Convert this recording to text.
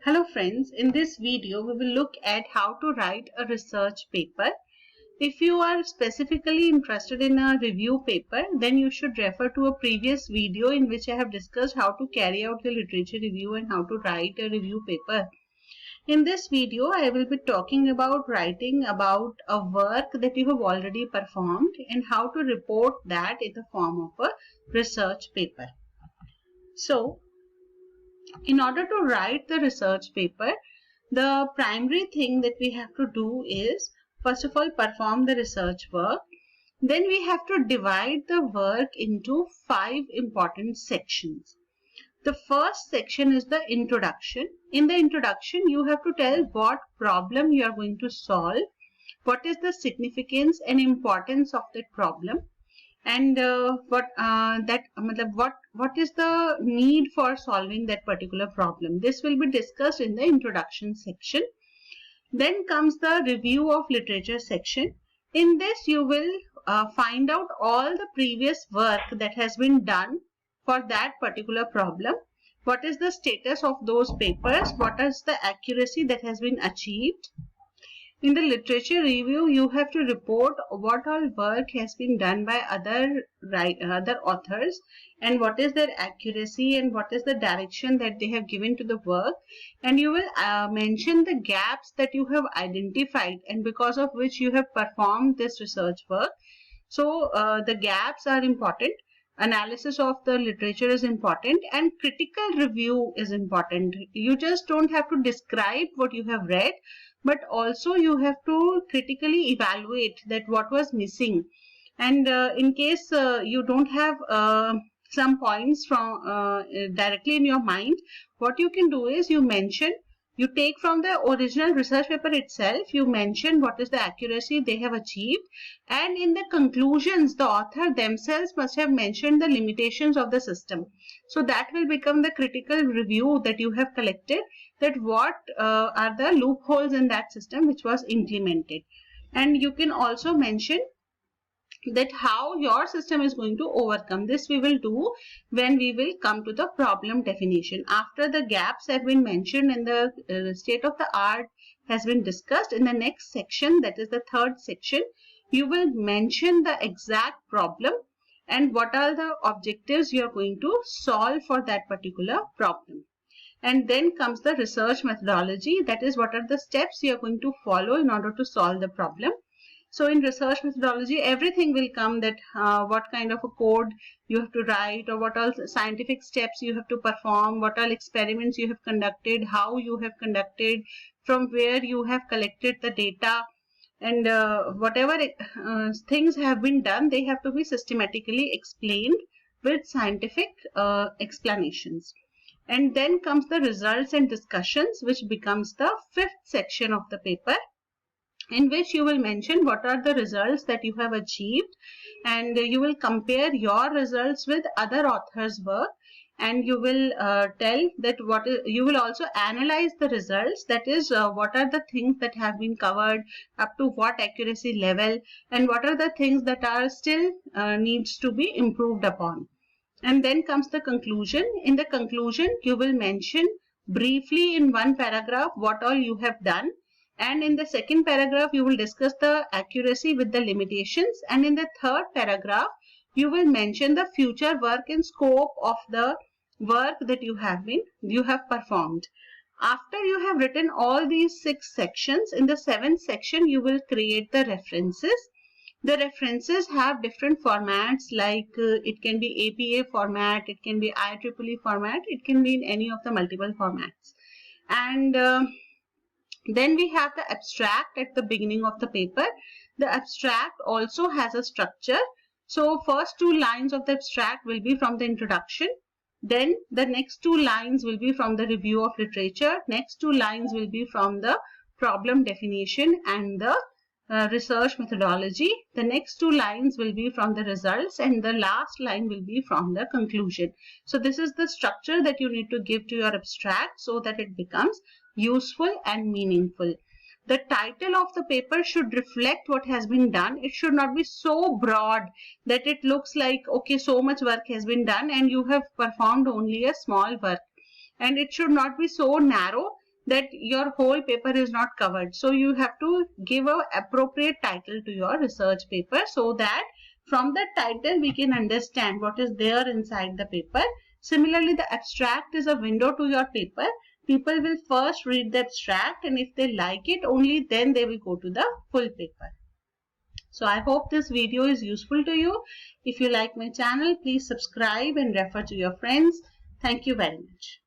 Hello friends, in this video we will look at how to write a research paper. If you are specifically interested in a review paper, then you should refer to a previous video in which I have discussed how to carry out the literature review and how to write a review paper. In this video, I will be talking about writing about a work that you have already performed and how to report that in the form of a research paper. So, in order to write the research paper, the primary thing that we have to do is, first of all, perform the research work. Then we have to divide the work into 5 important sections. The first section is the introduction. In the introduction, you have to tell what problem you are going to solve, what is the significance and importance of that problem, and what is the need for solving that particular problem. This will be discussed in the introduction section. Then comes the review of literature section. In this you will find out all the previous work that has been done for that particular problem. What is the status of those papers? What is the accuracy that has been achieved? In the literature review, you have to report what all work has been done by other authors and what is their accuracy and what is the direction that they have given to the work. And you will mention the gaps that you have identified and because of which you have performed this research work. So the gaps are important. Analysis of the literature is important and critical review is important. You just don't have to describe what you have read, but also you have to critically evaluate that what was missing. And in case you don't have some points from directly in your mind, what you can do is you take from the original research paper itself, you mention what is the accuracy they have achieved, and in the conclusions the author themselves must have mentioned the limitations of the system. So that will become the critical review that you have collected, that what are the loopholes in that system which was implemented. And you can also mention that how your system is going to overcome. This we will do when we will come to the problem definition. After the gaps have been mentioned and the state of the art has been discussed, in the next section, that is the third section, you will mention the exact problem and what are the objectives you are going to solve for that particular problem. And then comes the research methodology, that is what are the steps you are going to follow in order to solve the problem. So in research methodology, everything will come, that what kind of a code you have to write, or what all scientific steps you have to perform, what all experiments you have conducted, how you have conducted, from where you have collected the data, and whatever things have been done, they have to be systematically explained with scientific explanations. And then comes the results and discussions, which becomes the fifth section of the paper, in which you will mention what are the results that you have achieved, and you will compare your results with other authors' work, and you will tell that you will also analyze the results, that is what are the things that have been covered, up to what accuracy level, and what are the things that are still needs to be improved upon. And then comes the conclusion. In the conclusion, you will mention briefly in one paragraph what all you have done. And in the second paragraph, you will discuss the accuracy with the limitations. And in the third paragraph, you will mention the future work and scope of the work that you have performed. After you have written all these 6 sections, in the 7th section, you will create the references. The references have different formats, like it can be APA format, it can be IEEE format, it can be in any of the multiple formats. And then we have the abstract at the beginning of the paper. The abstract also has a structure. So first 2 lines of the abstract will be from the introduction. Then the next 2 lines will be from the review of literature. Next 2 lines will be from the problem definition and the research methodology. The next 2 lines will be from the results, and the last line will be from the conclusion. So this is the structure that you need to give to your abstract so that it becomes useful and meaningful. The title of the paper should reflect what has been done. It should not be so broad that it looks like, okay, so much work has been done and you have performed only a small work. And it should not be so narrow that your whole paper is not covered. So you have to give an appropriate title to your research paper so that from the title we can understand what is there inside the paper. Similarly, the abstract is a window to your paper. People will first read the abstract, and if they like it, only then they will go to the full paper. So I hope this video is useful to you. If you like my channel, please subscribe and refer to your friends. Thank you very much.